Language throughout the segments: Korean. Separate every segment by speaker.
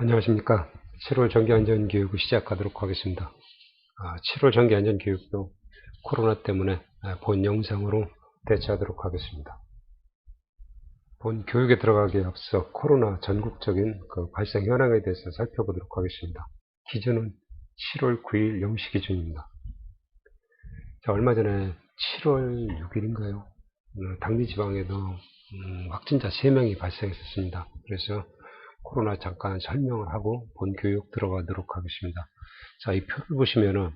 Speaker 1: 안녕하십니까. 7월 정기안전교육을 시작하도록 하겠습니다. 7월 정기안전교육도 코로나 때문에 본 영상으로 대체하도록 하겠습니다. 본 교육에 들어가기에 앞서 코로나 전국적인 발생 현황에 대해서 살펴보도록 하겠습니다. 기준은 7월 9일 0시 기준입니다. 얼마 전에 7월 6일인가요? 당지 지방에도 확진자 3명이 발생했었습니다. 그래서 코로나 잠깐 설명을 하고 본 교육 들어가도록 하겠습니다. 자, 이 표를 보시면은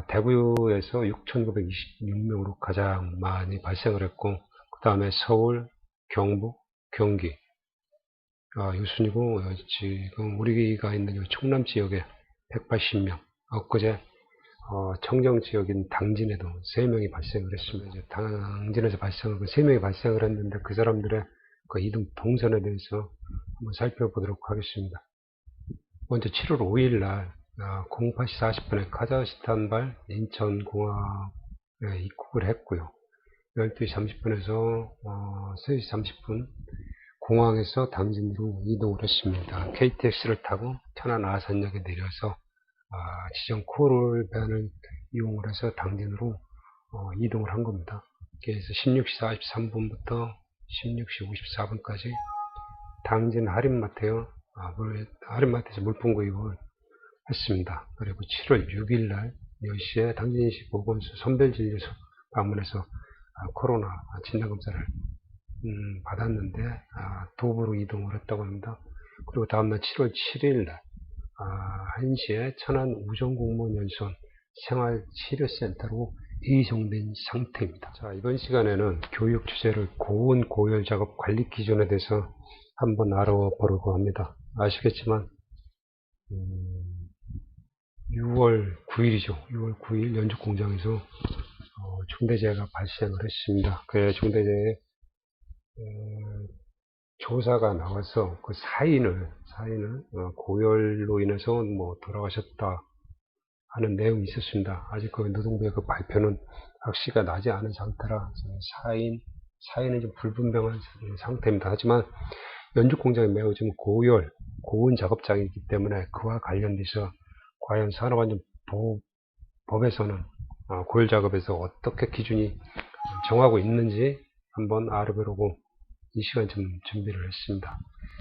Speaker 1: 대구에서 6,926명으로 가장 많이 발생을 했고, 그 다음에 서울, 경북, 경기 이 순이고, 지금 우리가 있는 충남 지역에 180명, 엊그제 청정 지역인 당진에도 3명이 발생을 했습니다. 당진에서 발생한 3명이 발생을 했는데 그 사람들의 이동 동선에 대해서 한번 살펴보도록 하겠습니다. 먼저 7월 5일 날 08시 40분에 카자흐스탄발 인천공항에 입국을 했고요. 12시 30분에서 3시 30분 공항에서 당진으로 이동을 했습니다. KTX를 타고 천안 아산역에 내려서 지정 콜밴을 이용을 해서 당진으로 이동을 한 겁니다. 그래서 16시 43분부터 16시 54분까지 당진 할인마트에서 물품 구입을 했습니다. 그리고 7월 6일 날 10시에 당진시 보건소 선별진료소 방문해서 코로나 진단검사를 받았는데 도보로 이동을 했다고 합니다. 그리고 다음날 7월 7일 날 1시에 천안 우정공무원연수원 생활치료센터로 이송된 상태입니다. 자, 이번 시간에는 교육 주제를 고온 고열 작업 관리 기준에 대해서 한번 알아보려고 합니다. 아시겠지만 6월 9일이죠. 6월 9일 연죽 공장에서 중대재해가 발생을 했습니다. 그 중대재해 조사가 나와서 그 사인을 고열로 인해서 돌아가셨다 하는 내용이 있었습니다. 아직 그 노동부의 그 발표는 확실히가 나지 않은 상태라 사인은 좀 불분명한 상태입니다. 하지만 연죽 공장이 매우 좀 고온 작업장이기 때문에 그와 관련돼서 과연 산업안전보호법에서는 고열 작업에서 어떻게 기준이 정하고 있는지 한번 알아보려고 이 시간 좀 준비를 했습니다.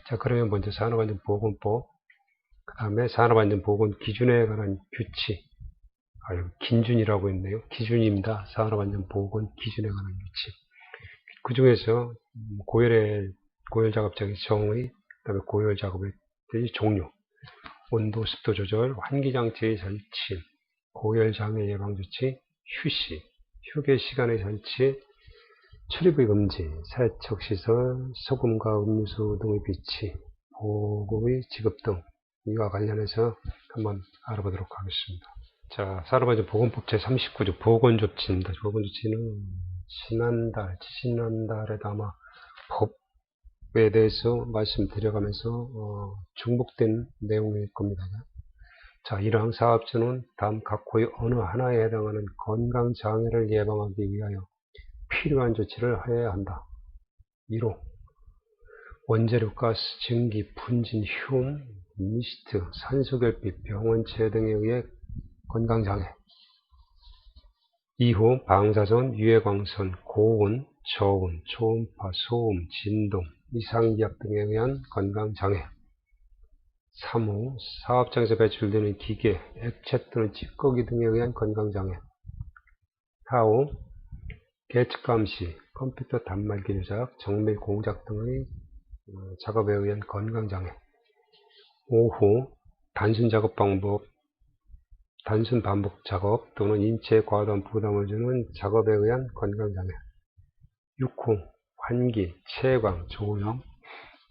Speaker 1: 자, 그러면 먼저 산업안전보건법, 그 다음에 산업안전보건 기준에 관한 규칙, 긴준이라고 했네요. 기준입니다. 산업안전보건 기준에 관한 규칙. 그 중에서 고열 작업장의 정의, 그 다음에 고열 작업의 종류, 온도, 습도 조절, 환기장치의 설치, 고열 장애 예방 조치, 휴게 시간의 설치, 출입의 금지, 세척시설, 소금과 음료수 등의 비치, 보급의 지급 등 이와 관련해서 한번 알아보도록 하겠습니다. 자, 산업안전보건법 제39조 보건조치입니다. 보건조치는 지난달에도 아마 법에 대해서 말씀드려가면서 중복된 내용일 겁니다. 자, 1항 사업주는 다음 각호의 어느 하나에 해당하는 건강장애를 예방하기 위하여 필요한 조치를 하여야 한다. 1호 원재료, 가스, 증기, 분진, 흉, 미스트, 산소결핍, 병원체 등에 의해 건강장애. 2호 방사선, 유해광선, 고온, 저온, 초음파, 소음, 진동, 이상기압 등에 의한 건강장애. 3호 사업장에서 배출되는 기계, 액체 또는 찌꺼기 등에 의한 건강장애. 4호 계측감시, 컴퓨터 단말기 조작, 정밀 공작 등의 작업에 의한 건강장애. 5호 단순 반복 작업 또는 인체에 과도한 부담을 주는 작업에 의한 건강장애. 6호 환기, 채광, 조명,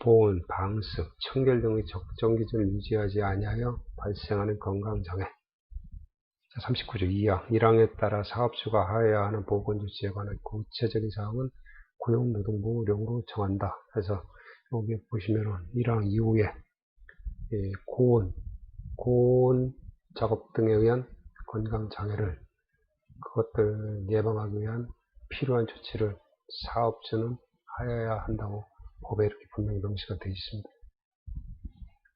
Speaker 1: 보온, 방수, 청결 등의 적정 기준을 유지하지 아니하여 발생하는 건강장애. 39조 2항 1항에 따라 사업주가 하여야 하는 보건조치에 관한 구체적인 사항은 고용노동부령으로 정한다. 그래서 여기 보시면은 1항 이후에 고온 작업 등에 의한 건강장애를 그것들 예방하기 위한 필요한 조치를 사업주는 하여야 한다고 법에 이렇게 분명히 명시가 되어 있습니다.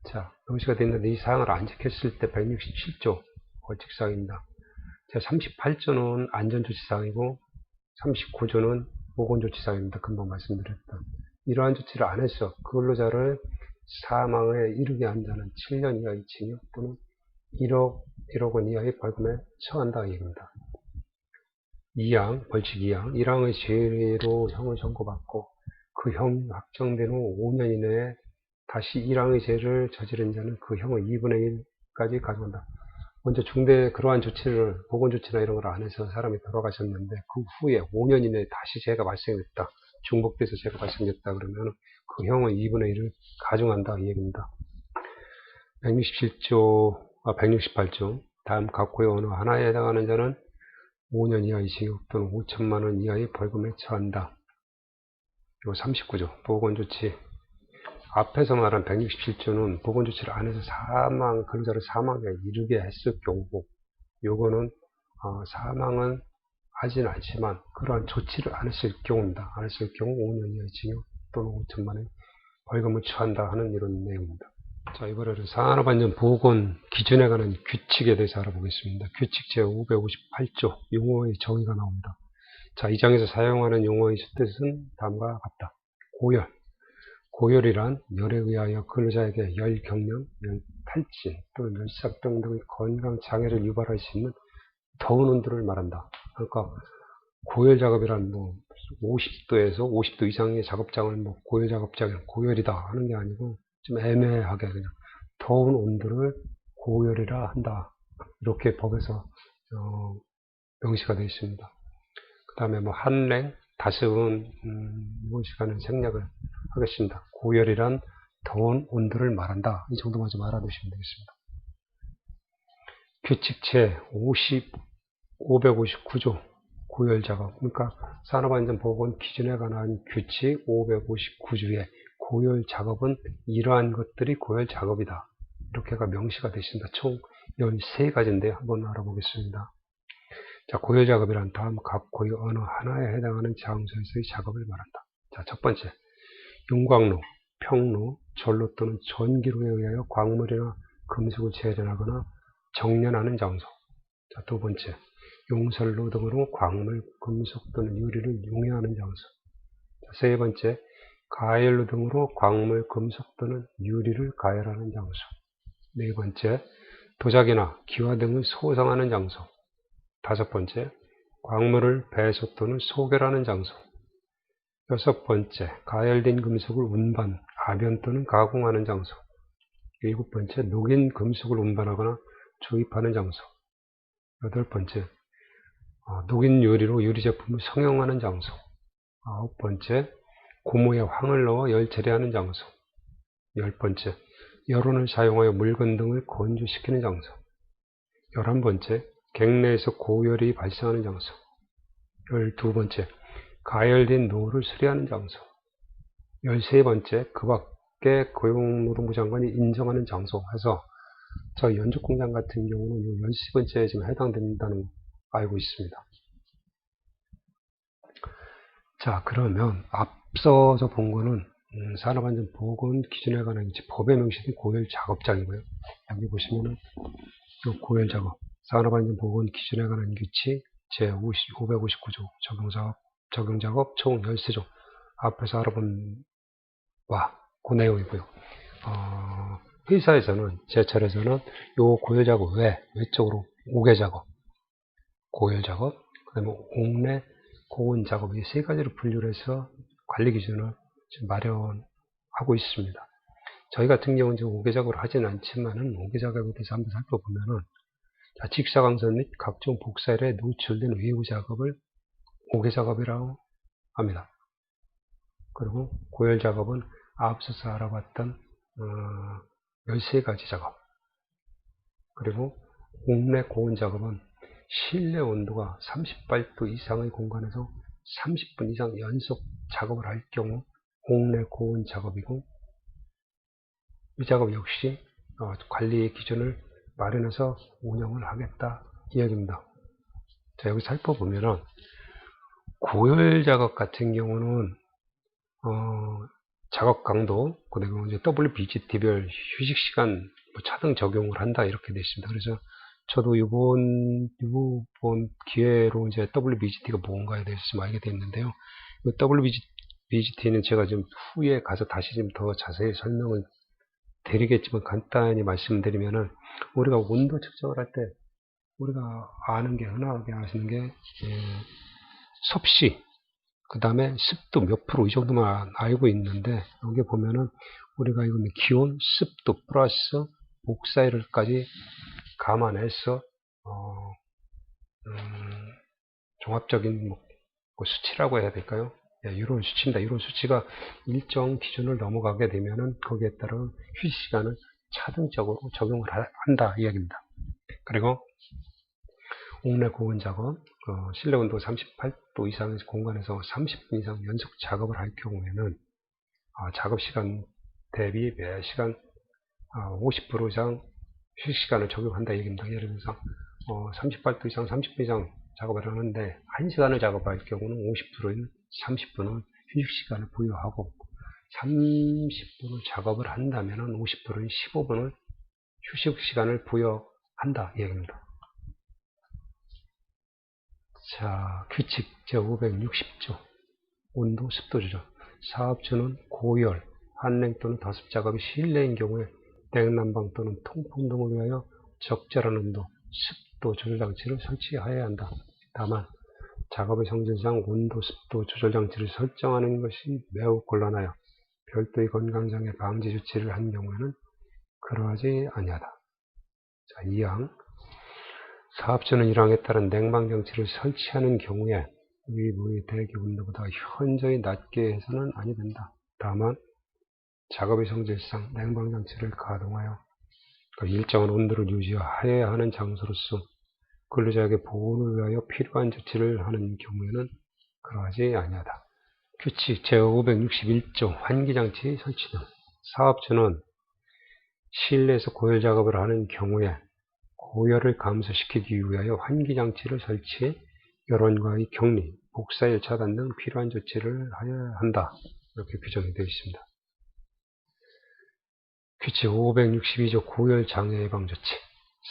Speaker 1: 자, 명시가 되어 있는데 이 사항을 안 지켰을 때 167조 벌칙사항입니다. 자, 38조는 안전조치사항이고 39조는 보건조치사항입니다. 금방 말씀드렸던. 이러한 조치를 안 해서 근로자를 사망에 이르게 한 자는 7년 이하의 징역 또는 1억 원 이하의 벌금에 처한다 얘기입니다. 2항, 벌칙 2항, 1항의 죄로 형을 선고받고 그 형 확정된 후 5년 이내에 다시 1항의 죄를 저지른 자는 그 형의 2분의 1까지 가져간다. 먼저 중대 그러한 조치를, 보건조치나 이런 걸 안 해서 사람이 돌아가셨는데 그 후에 5년 이내에 다시 죄가 발생했다. 중복돼서 죄가 발생했다 그러면 그 형의 2분의 1을 가중한다 이 얘기입니다. 168조 다음 각호의 어느 하나에 해당하는 자는 5년 이하의 징역 또는 5천만 원 이하의 벌금에 처한다. 요 39조 보건조치. 앞에서 말한 167조는 보건조치를 안 해서 근로자를 사망에 이르게 했을 경우고, 요거는 사망은 하진 않지만 그러한 조치를 안 했을 경우입니다. 안 했을 경우 5년 이하의 징역 또는 5천만 원 벌금을 처한다 하는 이런 내용입니다. 자, 이번에는 산업안전보건 기준에 관한 규칙에 대해서 알아보겠습니다. 규칙 제558조 용어의 정의가 나옵니다. 자, 이 장에서 사용하는 용어의 뜻은 다음과 같다. 고열. 고열이란 열에 의하여 근로자에게 열 경련, 열 탈진 또는 열사병 등의 건강 장애를 유발할 수 있는 더운 온도를 말한다. 그러니까 고열 작업이란 50도에서 50도 이상의 작업장을 고열 작업장이 고열이다 하는 게 아니고 좀 애매하게 그냥 더운 온도를 고열이라 한다. 이렇게 법에서 명시가 되어 있습니다. 그 다음에 한랭, 다스은 이번 시간은 생략을 하겠습니다. 고열이란 더운 온도를 말한다. 이 정도만 좀 알아두시면 되겠습니다. 규칙 제559조 고열작업. 그러니까 산업안전보건 기준에 관한 규칙 559조에 고열작업은 이러한 것들이 고열작업이다. 이렇게가 명시가 되어 있습니다. 총 13가지인데 한번 알아보겠습니다. 자, 고열작업이란 다음 각 고의 어느 하나에 해당하는 장소에서의 작업을 말한다. 자, 첫 번째, 용광로, 평로, 전로 또는 전기로에 의하여 광물이나 금속을 재련하거나 정련하는 장소. 자, 두 번째, 용설로 등으로 광물, 금속 또는 유리를 용해하는 장소. 자, 세 번째, 가열로 등으로 광물, 금속 또는 유리를 가열하는 장소. 네 번째, 도자기나 기와 등을 소성하는 장소. 다섯 번째, 광물을 배수 또는 소결하는 장소. 여섯 번째, 가열된 금속을 운반, 아변 또는 가공하는 장소. 일곱 번째, 녹인 금속을 운반하거나 조입하는 장소. 여덟 번째, 녹인 유리로 유리 제품을 성형하는 장소. 아홉 번째, 고무에 황을 넣어 열 처리하는 장소. 열 번째, 열온을 사용하여 물건 등을 건조시키는 장소. 11번째, 객내에서 고열이 발생하는 장소. 12번째, 가열된 노를 수리하는 장소. 13번째, 그 밖에 고용노동부 장관이 인정하는 장소 해서 저 연죽공장 같은 경우는 13번째에 지금 해당된다는 알고 있습니다. 자, 그러면 앞서서 본 거는 산업안전보건 기준에 관한 법에 명시된 고열 작업장이고요. 여기 보시면은 고열작업, 산업안전보건 기준에 관한 규칙 제559조 적용작업 총 13조 앞에서 알아본 그 내용이고요. 회사에서는 제철에서는 요 고열작업 외적으로 옥외작업, 고열작업, 그 다음에 옥내 고온작업 이 세 가지로 분류를 해서 관리 기준을 지금 마련하고 있습니다. 저희 같은 경우는 지금 옥외작업을 하지는 않지만은 옥외작업에 대해서 한번 살펴보면은 직사광선 및 각종 복사열에 노출된 외부 작업을 옥외작업이라고 합니다. 그리고 고열작업은 앞서서 알아봤던 13가지 작업. 그리고 옥내 고온작업은 실내 온도가 38도 이상의 공간에서 30분 이상 연속 작업을 할 경우 옥내 고온 작업이고, 이 작업 역시 관리의 기준을 마련해서 운영을 하겠다 이 이야기입니다. 자, 여기 살펴보면은 고열 작업 같은 경우는 작업 강도, 그리고 이제 WBGT별 휴식 시간 차등 적용을 한다 이렇게 되어 있습니다. 그래서 저도 이번 기회로 이제 WBGT가 뭔가에 대해서 좀 알게 됐는데요. WBGT는 제가 좀 후에 가서 다시 좀 더 자세히 설명을 드리겠지만 간단히 말씀드리면은 우리가 온도 측정을 할 때 우리가 아는 게 흔하게 아시는 게 섭씨, 그 다음에 습도 몇 프로 이 정도만 알고 있는데 여기 보면은 우리가 이거는 기온, 습도 플러스 복사율까지 감안해서 종합적인 수치라고 해야 될까요? 이런 수치입니다. 이런 수치가 일정 기준을 넘어가게 되면은 거기에 따른 휴식 시간을 차등적으로 적용을 한다 이야기입니다. 그리고 옥내 고온 작업, 실내 온도 38도 이상의 공간에서 30분 이상 연속 작업을 할 경우에는 작업 시간 대비 매 시간 50% 이상 휴식 시간을 적용한다 얘기입니다. 예를 들어서 38도 이상 30분 이상 작업을 하는데 1시간을 작업할 경우는 50%인 30분을 휴식 시간을 부여하고 30분을 작업을 한다면 50%인 15분을 휴식 시간을 부여한다 얘기입니다. 자, 규칙 제560조 온도 습도 조절. 사업주는 고열, 한냉 또는 다습 작업이 실내인 경우에 냉난방 또는 통풍 등을 위하여 적절한 온도, 습도 조절 장치를 설치해야 한다. 다만 작업의 성질상 온도, 습도 조절 장치를 설정하는 것이 매우 곤란하여 별도의 건강장애 방지 조치를 한 경우에는 그러하지 아니하다. 자, 2항 사업주는 1항에 따른 냉방 장치를 설치하는 경우에 위부의 대기 온도보다 현저히 낮게 해서는 아니 된다. 다만 작업의 성질상 냉방 장치를 가동하여 일정한 온도를 유지해야 하는 장소로서 근로자에게 보온을 위하여 필요한 조치를 하는 경우에는 그러하지 아니하다. 규칙 제561조 환기장치 설치 등 사업주는 실내에서 고열 작업을 하는 경우에 고열을 감소시키기 위하여 환기장치를 설치해 열원과의 격리, 복사열 차단 등 필요한 조치를 하여야 한다. 이렇게 규정이 되어 있습니다. 규칙 562조 고열 장애 예방 조치.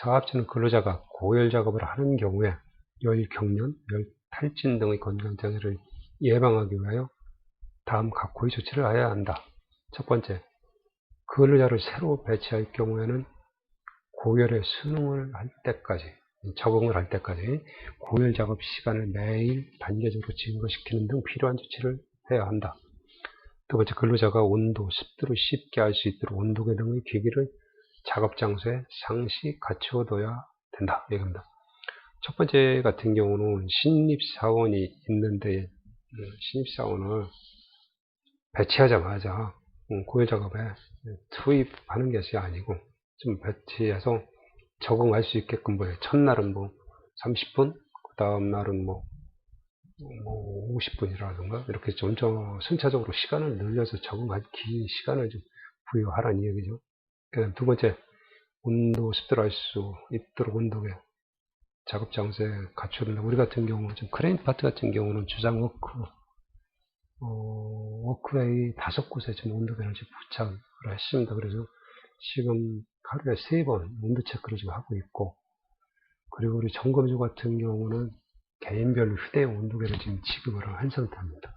Speaker 1: 사업주는 근로자가 고열 작업을 하는 경우에 열 경련, 열 탈진 등의 건강 장애를 예방하기 위하여 다음 각호의 조치를 하여야 한다. 첫 번째, 근로자를 새로 배치할 경우에는 고열에 수능을 할 때까지, 적응을 할 때까지 고열 작업 시간을 매일 단계적으로 증가시키는 등 필요한 조치를 해야 한다. 두 번째, 근로자가 온도, 습도를 쉽게 알 수 있도록 온도계 등의 기기를 작업 장소에 상시 갖추어둬야 된다. 얘기입니다. 첫 번째 같은 경우는 신입사원이 있는데 신입사원을 배치하자마자 고열 작업에 투입하는 것이 아니고 좀 배치해서 적응할 수 있게끔 첫날은 30분, 그 다음 날은 50분이라든가 이렇게 점점 순차적으로 시간을 늘려서 적응할 시간을 좀 부여하라는 얘기죠. 그다음 두 번째, 온도, 습도를 알 수 있도록 온도계 작업 장소에 갖춰야 된다. 우리 같은 경우, 좀 크레인 파트 같은 경우는 주장 워크웨이 5곳에 지금 온도계를 지금 부착을 했습니다. 그래서 지금 하루에 3번 온도 체크를 지금 하고 있고, 그리고 우리 점검주 같은 경우는 개인별로 휴대용 온도계를 지금 지급을 한 상태입니다.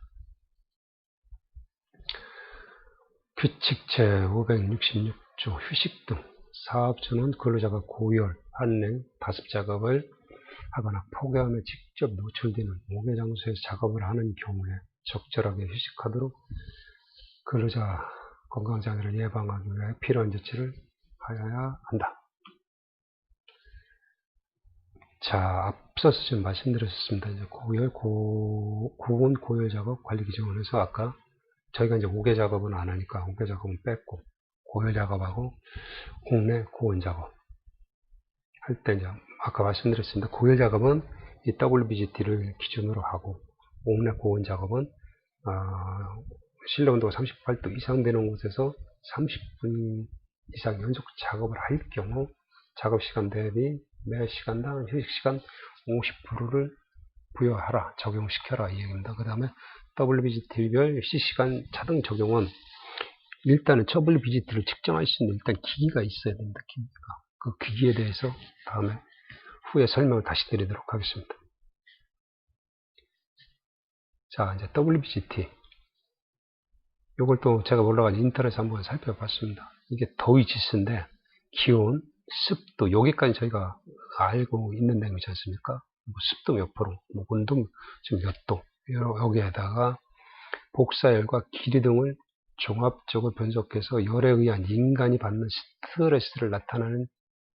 Speaker 1: 규칙 제566조 휴식 등 사업주는 근로자가 고열, 한냉, 다습 작업을 하거나 폭염에 직접 노출되는 목외 장소에서 작업을 하는 경우에 적절하게 휴식하도록 근로자 건강장애를 예방하기 위해 필요한 조치를 하여야 한다. 자, 앞서서 지금 말씀드렸습니다. 이제 고온 고열 작업 관리 기준을 해서 아까 저희가 이제 옥외 작업은 안 하니까 옥외 작업은 뺐고 고열 작업하고 옥내 고온 작업 할 때 이제 아까 말씀드렸습니다. 고열 작업은 이 WBGT를 기준으로 하고 옥내 고온 작업은 실내 온도가 38도 이상 되는 곳에서 30분 이상 연속 작업을 할 경우 작업 시간 대비 매 시간당 휴식 시간 50%를 부여하라, 적용시켜라 이 얘기입니다. 그 다음에 WBGT별 휴식 시간 차등 적용은 일단은 WBGT를 측정할 수 있는 일단 기기가 있어야 됩니다. 기기가. 그 기기에 대해서 다음에 후에 설명을 다시 드리도록 하겠습니다. 자, 이제 WBGT. 요걸 또 제가 올라간 인터넷에서 한번 살펴봤습니다. 이게 더위 지수인데 기온, 습도, 여기까지 저희가 알고 있는 내용이지 않습니까? 뭐 습도 몇 프로, 뭐 온도 지금 몇 도, 여기에다가 복사열과 길이 등을 종합적으로 분석해서 열에 의한 인간이 받는 스트레스를 나타내는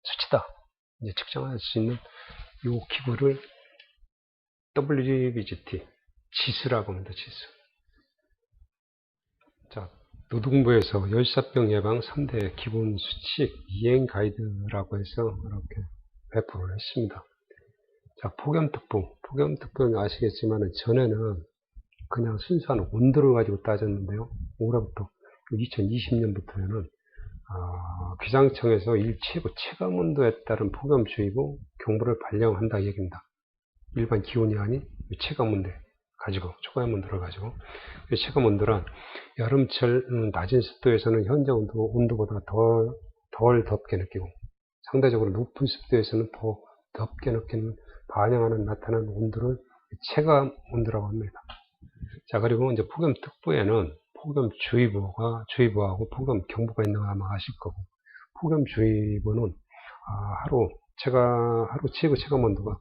Speaker 1: 수치다. 이제 측정할 수 있는 이 기구를 WBGT 지수라고 합니다. 지수. 자, 노동부에서 열사병 예방 3대 기본 수칙 이행 가이드라고 해서 이렇게 배포를 했습니다. 자, 폭염특보. 폭염특보는 아시겠지만 전에는 그냥 순수한 온도를 가지고 따졌는데요. 올해부터 2020년부터는 기상청에서 일체고 체감온도에 따른 폭염주의보 경보를 발령한다 얘기입니다. 일반 기온이 아닌 체감온도 가지고 초과염온도를 가지고 체감온도란 여름철 낮은 습도에서는 현재 온도보다 덜 덥게 느끼고 상대적으로 높은 습도에서는 더 덥게 느끼는 반영하는 나타나는 온도를 체감온도라고 합니다. 자, 그리고 이제 폭염특보에는 폭염주의보하고 폭염경보가 있는 거 아마 아실 거고, 폭염주의보는 하루 최고 체감온도가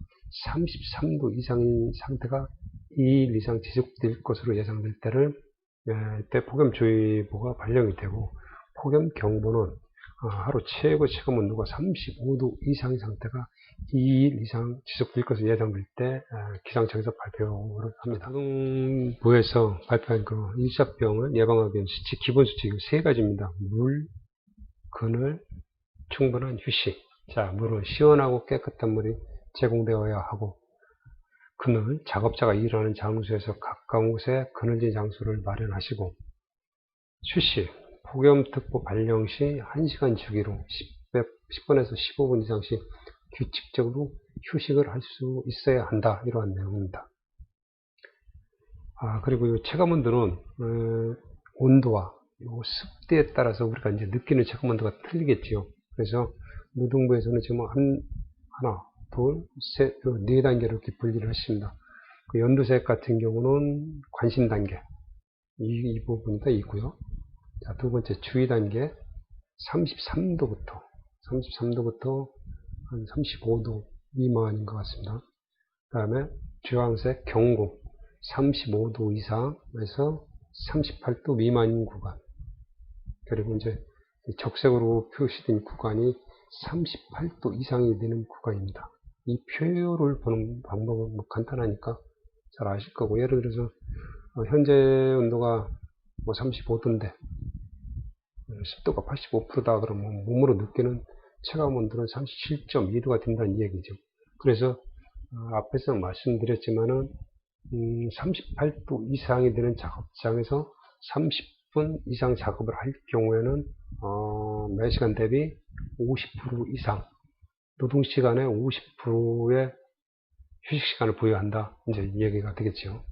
Speaker 1: 33도 이상인 상태가 2일 이상 지속될 것으로 예상될 때를 이때 폭염주의보가 발령이 되고, 폭염경보는 하루 최고 체감온도가 35도 이상인 상태가 2일 이상 지속될 것으로 예상될 때 기상청에서 발표를 합니다. 노동부에서 발표한 그 일사병을 예방하기 위한 수칙, 기본 수칙이 세 가지입니다. 물, 그늘, 충분한 휴식. 자, 물은 시원하고 깨끗한 물이 제공되어야 하고, 그늘, 작업자가 일하는 장소에서 가까운 곳에 그늘진 장소를 마련하시고, 휴식, 폭염특보 발령 시 1시간 주기로 10분에서 15분 이상씩 규칙적으로 휴식을 할 수 있어야 한다. 이러한 내용입니다. 그리고 이 체감온도는 온도와 습도에 따라서 우리가 이제 느끼는 체감온도가 틀리겠지요. 그래서 노동부에서는 지금 하나, 둘, 셋, 네 단계로 이렇게 분리를 했습니다. 그 연두색 같은 경우는 관심 단계, 이 부분이 다 있고요. 자, 두 번째 주의 단계 33도부터 한 35도 미만인 것 같습니다. 그 다음에 주황색 경고 35도 이상에서 38도 미만인 구간, 그리고 이제 적색으로 표시된 구간이 38도 이상이 되는 구간입니다. 이 표를 보는 방법은 뭐 간단하니까 잘 아실 거고, 예를 들어서 현재 온도가 뭐 35도인데 습도가 85%다 그러면 몸으로 느끼는 체감온도는 37.2도가 된다는 얘기죠. 그래서 앞에서 말씀드렸지만은 38도 이상이 되는 작업장에서 30분 이상 작업을 할 경우에는 매시간 대비 50% 이상 노동시간의 50%의 휴식시간을 부여한다. 이제 이 얘기가 되겠죠.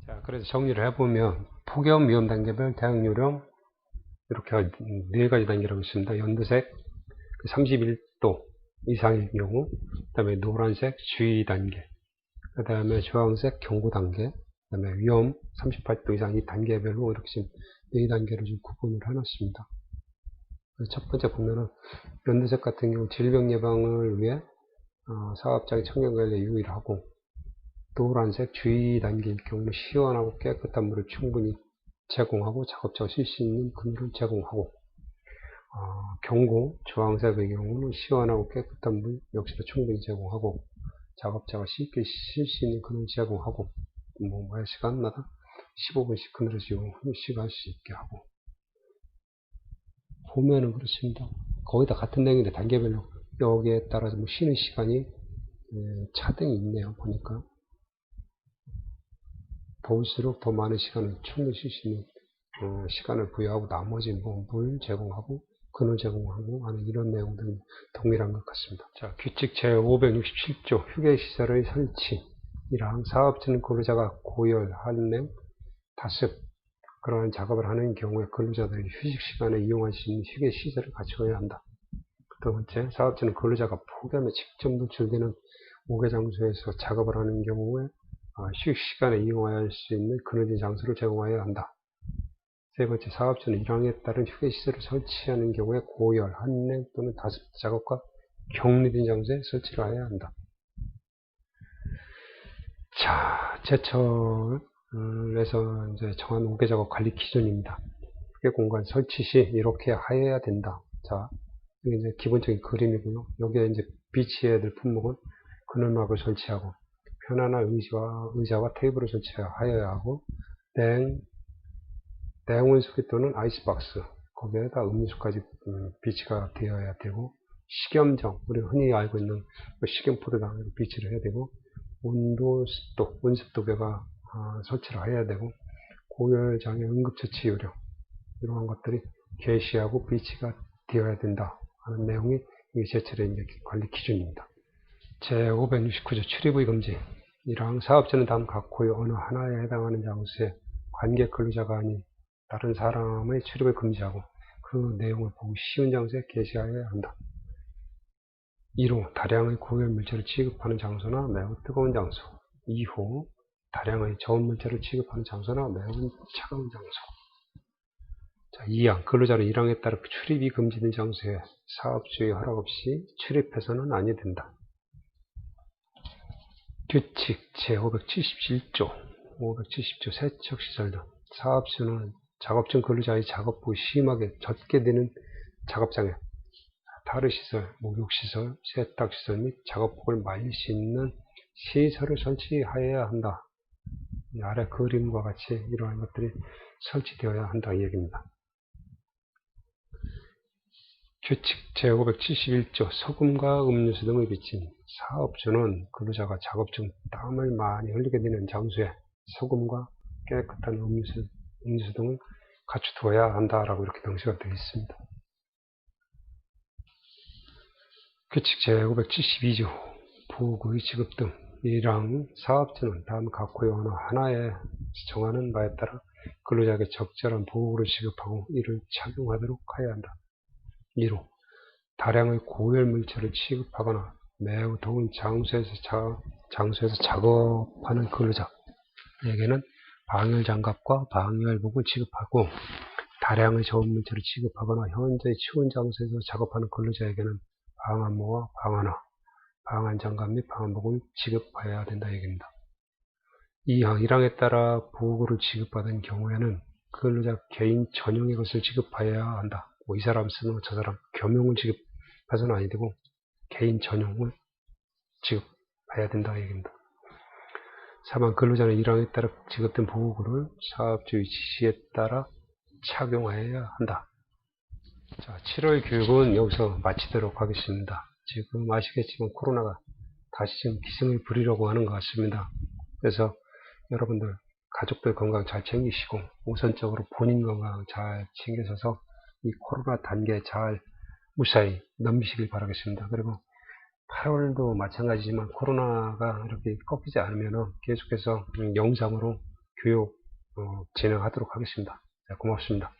Speaker 1: 자, 그래서 정리를 해보면 폭염 위험 단계별 대응 요령 이렇게 네 가지 단계라고 있습니다. 연두색 31도 이상일 경우, 그 다음에 노란색 주의 단계, 그 다음에 주황색 경고 단계, 그 다음에 위험 38도 이상 이 단계별로 이렇게 지금 네 단계로 좀 구분을 해놨습니다. 첫 번째 보면은 연두색 같은 경우 질병 예방을 위해 사업장의 청결 관리에 유의를 하고, 노란색 주의 단계일 경우는 시원하고 깨끗한 물을 충분히 제공하고 작업자가 쉴 수 있는 그늘을 제공하고, 경고 주황색의 경우는 시원하고 깨끗한 물 역시도 충분히 제공하고 작업자가 쉽게 쉴 수 있는 그늘을 제공하고, 뭐 매 시간마다 15분씩 그늘을 휴식할 수 있게 하고, 보면은 그렇습니다. 거의 다 같은 내용인데 단계별로 여기에 따라서 뭐 쉬는 시간이 차등이 있네요. 보니까 더울수록 더 많은 시간을 충분히 쉴 수 있는 시간을 부여하고, 나머지 뭐 물 제공하고 그늘 제공하고 하는 이런 내용들은 동일한 것 같습니다. 자, 규칙 제567조 휴게시설의 설치이랑 사업진 근로자가 고열, 한냉, 다습, 그러한 작업을 하는 경우에 근로자들이 휴식 시간에 이용할 수 있는 휴게 시설을 갖추어야 한다. 두 번째, 사업주는 근로자가 폭염에 직접 노출되는 옥외 장소에서 작업을 하는 경우에 휴식 시간에 이용할 수 있는 그늘진 장소를 제공하여야 한다. 세 번째, 사업주는 일항에 따른 휴게 시설을 설치하는 경우에 고열, 한냉 또는 다습 작업과 격리된 장소에 설치를 해야 한다. 자, 제철에서 이제 정한 옥외 작업 관리 기준입니다. 휴게 공간 설치 시 이렇게 하여야 된다. 자, 이게 이제 기본적인 그림이고요. 여기에 이제 비치해야 될 품목은 그늘막을 설치하고 편안한 의자와 테이블을 설치하여야 하고 냉온수기 또는 아이스박스 거기에다 음료수까지 비치가 되어야 되고 식염정 우리 흔히 알고 있는 식염포도당 비치를 해야 되고 온도, 습도,温습도계가 설치를 해야 되고 고열장애 응급처치 요령 이러한 것들이 게시하고 비치가 되어야 된다 하는 내용이 제철의 관리 기준입니다. 제569조 출입의 금지. 이랑 사업자는 다음 각호의 어느 하나에 해당하는 장소에 관계 근로자가 아닌 다른 사람의 출입을 금지하고 그 내용을 보기 쉬운 장소에 게시하여야 한다. 1호 다량의 고열 물질을 취급하는 장소나 매우 뜨거운 장소. 2호 다량의 저온 물질을 취급하는 장소나 매우 차가운 장소. 자, 2항 근로자는 1항에 따라 출입이 금지된 장소에 사업주의 허락 없이 출입해서는 아니 된다. 규칙 제577조 570조 세척시설 등 사업주는 작업 중 근로자의 작업 후 심하게 젖게 되는 작업장에 타르시설, 목욕시설, 세탁시설 및 작업복을 말릴 수 있는 시설을 설치하여야 한다. 아래 그림과 같이 이러한 것들이 설치되어야 한다 이 얘기입니다. 규칙 제571조 소금과 음료수 등의 비침. 사업주는 근로자가 작업 중 땀을 많이 흘리게 되는 장소에 소금과 깨끗한 음료수 등을 갖추어야 한다라고 이렇게 명시가 되어 있습니다. 규칙 제572조 보호구의 지급 등. 이랑 사업주는 다음 각호의 어느 하나에 정하는 바에 따라 근로자에게 적절한 보호구를 지급하고 이를 착용하도록 하여야 한다. 1호 다량의 고열 물질을 취급하거나 매우 더운 장소에서 작업하는 근로자에게는 방열장갑과 방열복을 지급하고 다량의 저온 물질을 취급하거나 현저히 추운 장소에서 작업하는 근로자에게는 방한모와 방한화, 방한장갑 및 방한복을 지급해야 된다 얘기입니다. 2항 1항에 따라 보호구를 지급받은 경우에는 근로자 개인 전용의 것을 지급해야 한다. 이 사람 쓰는 저 사람 겸용을 지급해서는 아니 되고 개인 전용을 지급해야 된다 얘기입니다. 3항 근로자는 1항에 따라 지급된 보호구를 사업주의 지시에 따라 착용해야 한다. 자, 7월 교육은 여기서 마치도록 하겠습니다. 지금 아시겠지만 코로나가 다시 지금 기승을 부리려고 하는 것 같습니다. 그래서 여러분들 가족들 건강 잘 챙기시고 우선적으로 본인 건강 잘 챙기셔서 이 코로나 단계 잘 무사히 넘기시길 바라겠습니다. 그리고 8월도 마찬가지지만 코로나가 이렇게 꺾이지 않으면 계속해서 영상으로 교육 진행하도록 하겠습니다. 네, 고맙습니다.